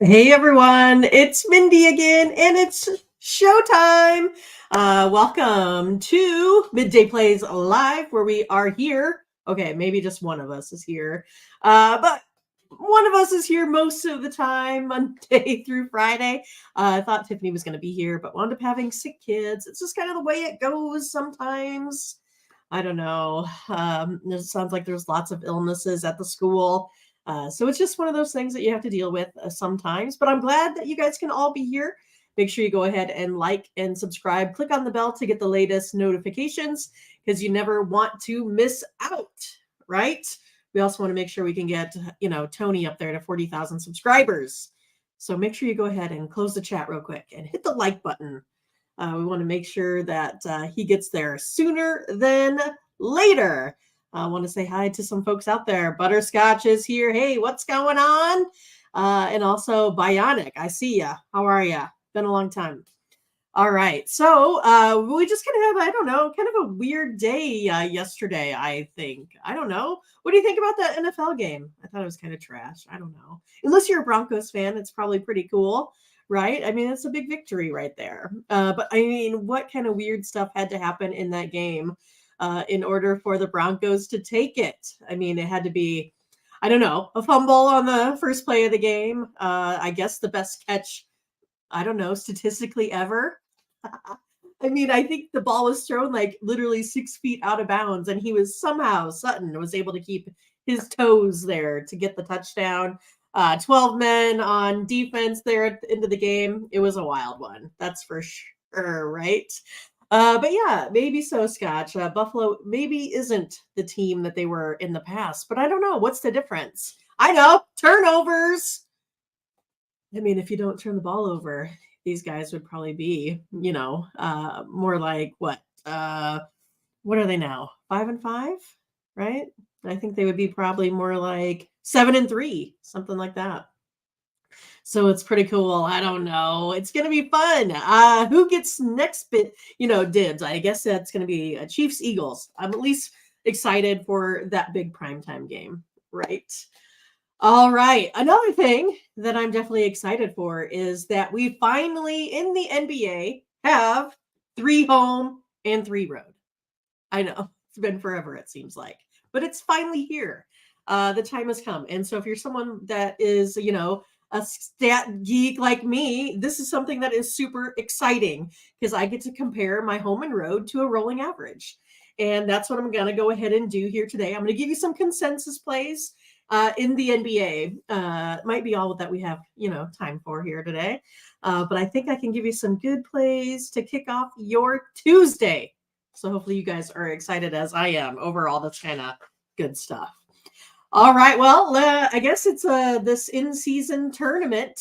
Hey everyone, it's Mindy again, and it's showtime. Welcome to Midday Plays Live, where we are here. Okay, maybe just one of us is here, but one of us is here most of the time, Monday through Friday. I thought Tiffany was going to be here, but wound up having sick kids. It's just kind of the way it goes sometimes. I don't know. It sounds like there's lots of illnesses at the school. So it's just one of those things that you have to deal with sometimes. But I'm glad that you guys can all be here. Make sure you go ahead and like and subscribe. Click on the bell to get the latest notifications because you never want to miss out, right? We also want to make sure we can get, Tony up there to 40,000 subscribers. So make sure you go ahead and close the chat real quick and hit the like button. We want to make sure that he gets there sooner than later. I want to say hi to some folks out there. Butterscotch is here. Hey, what's going on? And also Bionic. I see ya. How are ya? Been a long time. All right. So we just kind of have, I don't know, kind of a weird day yesterday, I think. I don't know. What do you think about that NFL game? I thought it was kind of trash. I don't know. Unless you're a Broncos fan, it's probably pretty cool, right? I mean, it's a big victory right there. But I mean, what kind of weird stuff had to happen in that game in order for the Broncos to take it? I mean, it had to be, I don't know, a fumble on the first play of the game. I guess the best catch, I don't know, statistically ever. I mean, I think the ball was thrown like literally 6 feet out of bounds, and he was somehow, Sutton was able to keep his toes there to get the touchdown. 12 men on defense there at the end of the game. It was a wild one. That's for sure, right? But yeah, maybe so, Scotch. Buffalo maybe isn't the team that they were in the past, but I don't know. What's the difference? I know, turnovers. I mean, if you don't turn the ball over, these guys would probably be, more like what are they now? 5-5, right? I think they would be probably more like 7-3, something like that. So it's pretty cool. I don't know. It's gonna be fun. Who gets next bit, dibs? I guess that's gonna be Chiefs Eagles. I'm at least excited for that big primetime game, right? All right. Another thing that I'm definitely excited for is that we finally in the NBA have 3 home and 3 road. I know it's been forever, it seems like, but it's finally here. The time has come. And so if you're someone that is, a stat geek like me, this is something that is super exciting because I get to compare my home and road to a rolling average. And that's what I'm going to go ahead and do here today. I'm going to give you some consensus plays in the NBA. Might be all that we have, time for here today. But I think I can give you some good plays to kick off your Tuesday. So hopefully you guys are excited as I am over all this kind of good stuff. All right. Well, I guess it's this in-season tournament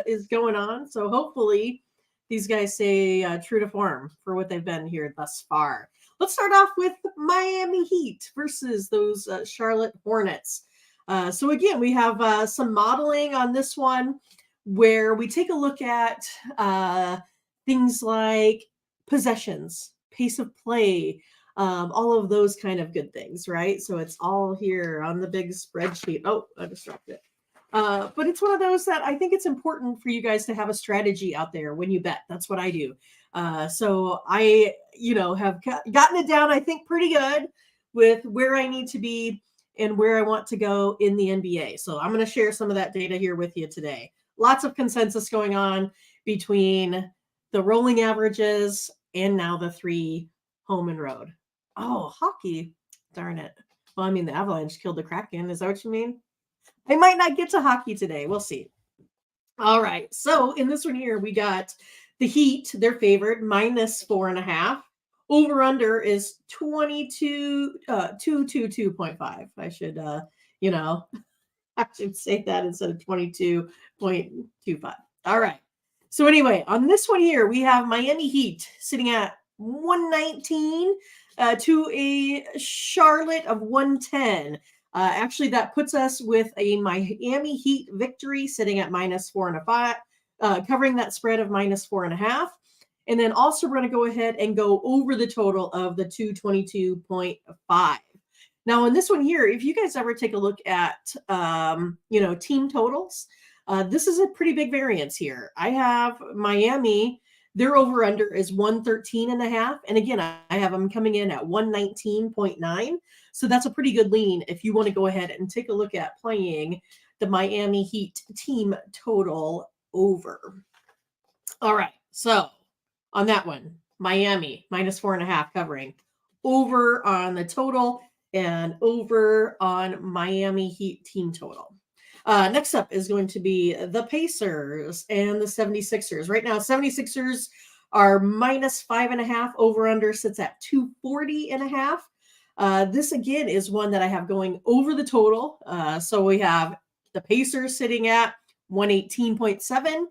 is going on. So hopefully these guys stay true to form for what they've been here thus far. Let's start off with Miami Heat versus those Charlotte Hornets. So again, we have some modeling on this one where we take a look at things like possessions, pace of play, all of those kind of good things, right? So it's all here on the big spreadsheet. Oh, I distracted. But it's one of those that I think it's important for you guys to have a strategy out there when you bet. That's what I do. So I, have gotten it down, I think, pretty good with where I need to be and where I want to go in the NBA. So I'm going to share some of that data here with you today. Lots of consensus going on between the rolling averages and now the 3 home and road. Oh, hockey. Darn it. Well, I mean, the Avalanche killed the Kraken. Is that what you mean? I might not get to hockey today. We'll see. All right. So in this one here, we got the Heat, their favorite, -4.5. Over under is 222.5. I should I should say that instead of 22.25. All right. So anyway, on this one here, we have Miami Heat sitting at 119 to a Charlotte of 110. Actually, that puts us with a Miami Heat victory sitting at -4.5, covering that spread of -4.5. And then also we're going to go ahead and go over the total of the 222.5. Now, in this one here, if you guys ever take a look at, team totals, This is a pretty big variance here. I have Miami, their over under is 113.5. And again, I have them coming in at 119.9. So that's a pretty good lean if you want to go ahead and take a look at playing the Miami Heat team total over. All right. So on that one, Miami -4.5 covering, over on the total, and over on Miami Heat team total. Next up is going to be the Pacers and the 76ers. Right now, 76ers are -5.5. Over under sits at 240.5. This again is one that I have going over the total. So we have the Pacers sitting at 118.7.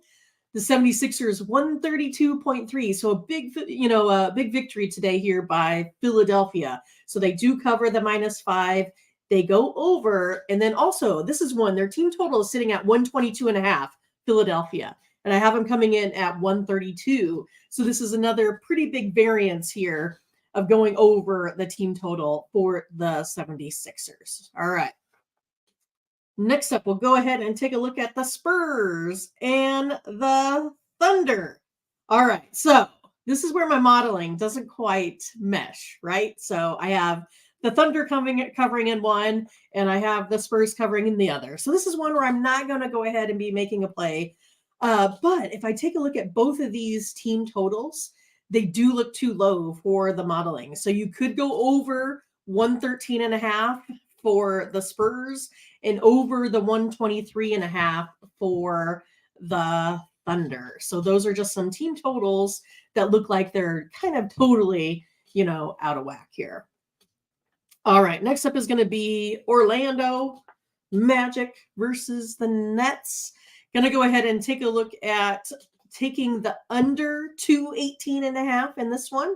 The 76ers 132.3. So a big victory today here by Philadelphia. So they do cover the -5. They go over. And then also, this is one, their team total is sitting at 122.5, Philadelphia. And I have them coming in at 132. So this is another pretty big variance here of going over the team total for the 76ers. All right. Next up, we'll go ahead and take a look at the Spurs and the Thunder. All right, so this is where my modeling doesn't quite mesh, right? So I have the Thunder covering in one, and I have the Spurs covering in the other. So this is one where I'm not going to go ahead and be making a play. But if I take a look at both of these team totals, they do look too low for the modeling. So you could go over 113.5 for the Spurs and over the 123.5 for the Thunder. So those are just some team totals that look like they're kind of totally, out of whack here. All right, next up is going to be Orlando Magic versus the Nets. Going to go ahead and take a look at taking the under 218.5 in this one.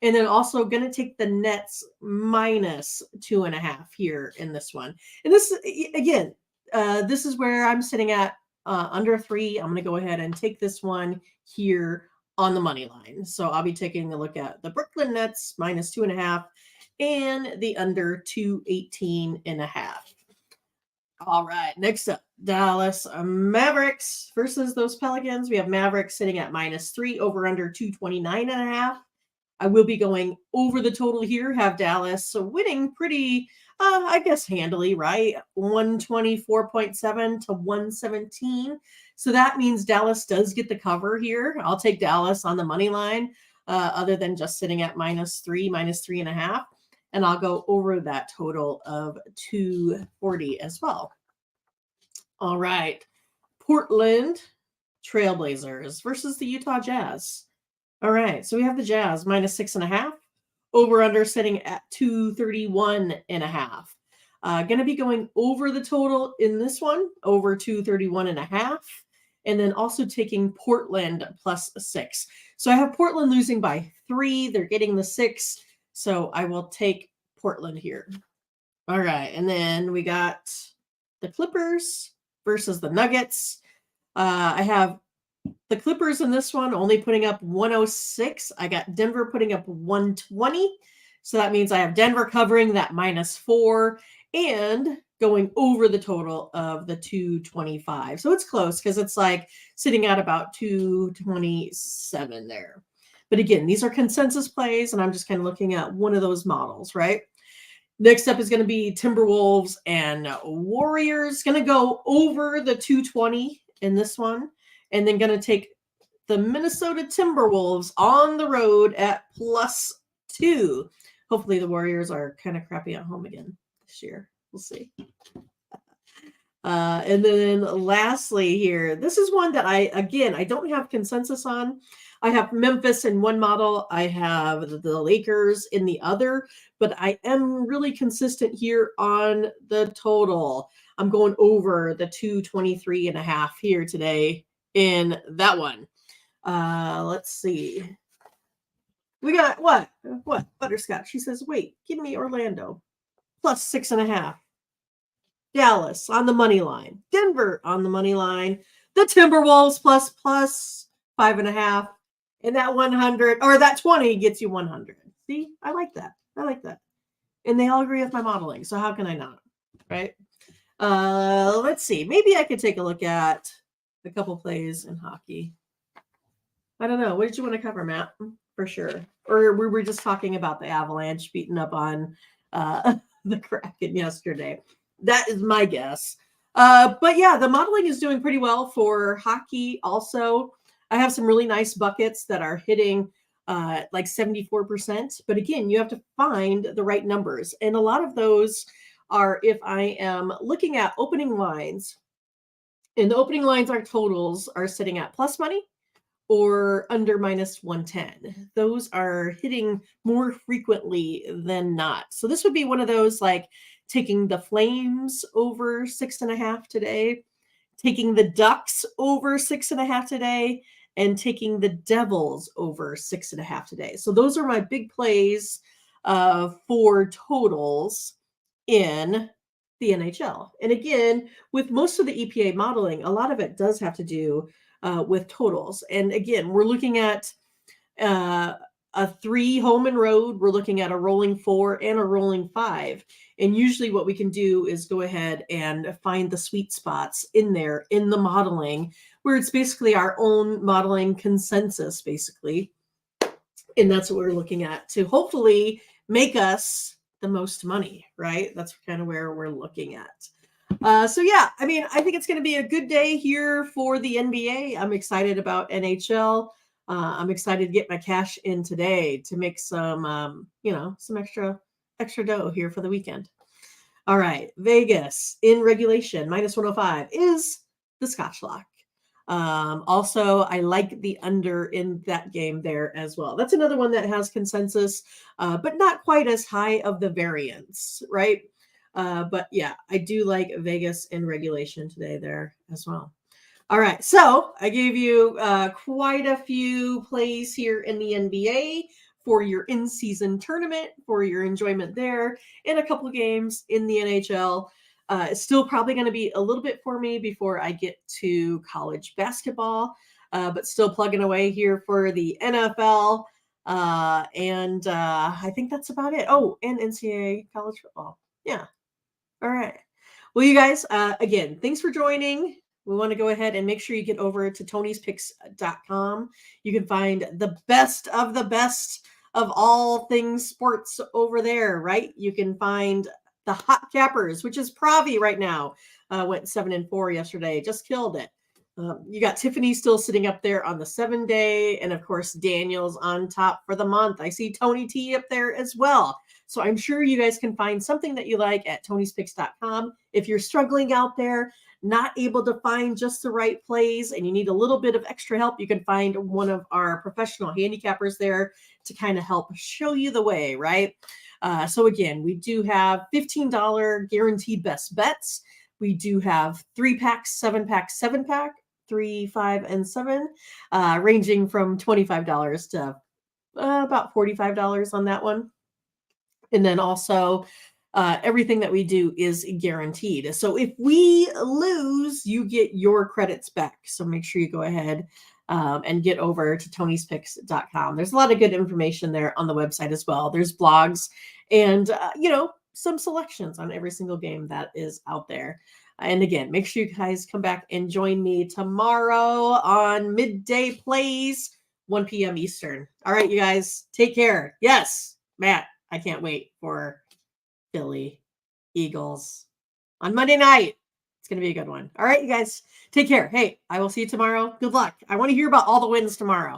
And then also going to take the Nets -2.5 here in this one. And this, again, this is where I'm sitting at under 3. I'm going to go ahead and take this one here on the money line. So I'll be taking a look at the Brooklyn Nets -2.5 and the under 218.5. All right, next up, Dallas Mavericks versus those Pelicans. We have Mavericks sitting at -3, over under 229.5. I will be going over the total here, have Dallas winning pretty, I guess, handily, right? 124.7 to 117. So that means Dallas does get the cover here. I'll take Dallas on the money line, other than just sitting at -3, -3.5. And I'll go over that total of 240 as well. All right. Portland Trailblazers versus the Utah Jazz. All right, so we have the Jazz -6.5, over under sitting at 231.5. Going to be going over the total in this one, over 231.5, and then also taking Portland +6. So I have Portland losing by 3. They're getting the 6, so I will take Portland here. All right, and then we got the Clippers versus the Nuggets. I have the Clippers in this one only putting up 106. I got Denver putting up 120. So that means I have Denver covering that -4 and going over the total of the 225. So it's close because it's like sitting at about 227 there. But again, these are consensus plays, and I'm just kind of looking at one of those models, right? Next up is going to be Timberwolves and Warriors. Going to go over the 220 in this one. And then going to take the Minnesota Timberwolves on the road at +2. Hopefully the Warriors are kind of crappy at home again this year. We'll see. And then lastly here, this is one that I don't have consensus on. I have Memphis in one model. I have the Lakers in the other, but I am really consistent here on the total. I'm going over the 223.5 here today in that one. Let's see. We got what? Butterscotch. She says, wait, give me Orlando +6.5. Dallas on the money line. Denver on the money line. The Timberwolves plus 5.5. And that 100 or that 20 gets you 100. See, I like that. And they all agree with my modeling. So how can I not? Right? Let's see. Maybe I could take a look at a couple plays in hockey. I don't know. What did you want to cover, Matt? For sure. Or we were just talking about the Avalanche beating up on the Kraken yesterday. That is my guess. But yeah, the modeling is doing pretty well for hockey also. I have some really nice buckets that are hitting like 74%. But again, you have to find the right numbers. And a lot of those are if I am looking at opening lines, and the opening lines are totals are sitting at plus money or under minus 110. Those are hitting more frequently than not. So this would be one of those like taking the Flames over 6.5 today, taking the Ducks over 6.5 today, and taking the Devils over 6.5 today. So those are my big plays for totals in the NHL. And again, with most of the EPA modeling, a lot of it does have to do with totals. And again, we're looking at a 3 home and road. We're looking at a rolling 4 and a rolling 5. And usually what we can do is go ahead and find the sweet spots in there in the modeling, where it's basically our own modeling consensus, basically. And that's what we're looking at to hopefully make us the most money, right? That's kind of where we're looking at. So yeah, I mean, I think it's going to be a good day here for the NBA. I'm excited about NHL. I'm excited to get my cash in today to make some, some extra dough here for the weekend. All right, Vegas in regulation minus 105 is the Scotch lock. Also, I like the under in that game there as well. That's another one that has consensus, but not quite as high of the variance, right? But yeah, I do like Vegas in regulation today there as well. All right, so I gave you quite a few plays here in the NBA for your in-season tournament, for your enjoyment there, and a couple of games in the NHL. It's still probably going to be a little bit for me before I get to college basketball, but still plugging away here for the NFL. And I think that's about it. Oh, and NCAA college football. Yeah. All right. Well, you guys, again, thanks for joining. We want to go ahead and make sure you get over to tonyspicks.com. You can find the best of all things sports over there, right? You can find the hot cappers, which is Pravi right now. Went 7-4 yesterday, just killed it. You got Tiffany still sitting up there on the 7-day, and of course Daniel's on top for the month. I see Tony T up there as well. So I'm sure you guys can find something that you like at tonyspicks.com. If you're struggling out there, not able to find just the right plays, and you need a little bit of extra help, you can find one of our professional handicappers there to kind of help show you the way, right? So again, we do have $15 guaranteed best bets. We do have 3-pack, 7-pack, 7-pack, 3, 5, and 7, ranging from $25 to about $45 on that one. And then also everything that we do is guaranteed. So if we lose, you get your credits back. So make sure you go ahead and get over to tonyspicks.com. There's a lot of good information there on the website as well. There's blogs and, some selections on every single game that is out there. And again, make sure you guys come back and join me tomorrow on Midday Plays, 1 p.m. Eastern. All right, you guys, take care. Yes, Matt, I can't wait for Philly Eagles on Monday night. It's going to be a good one. All right, you guys, take care. Hey, I will see you tomorrow. Good luck. I want to hear about all the wins tomorrow.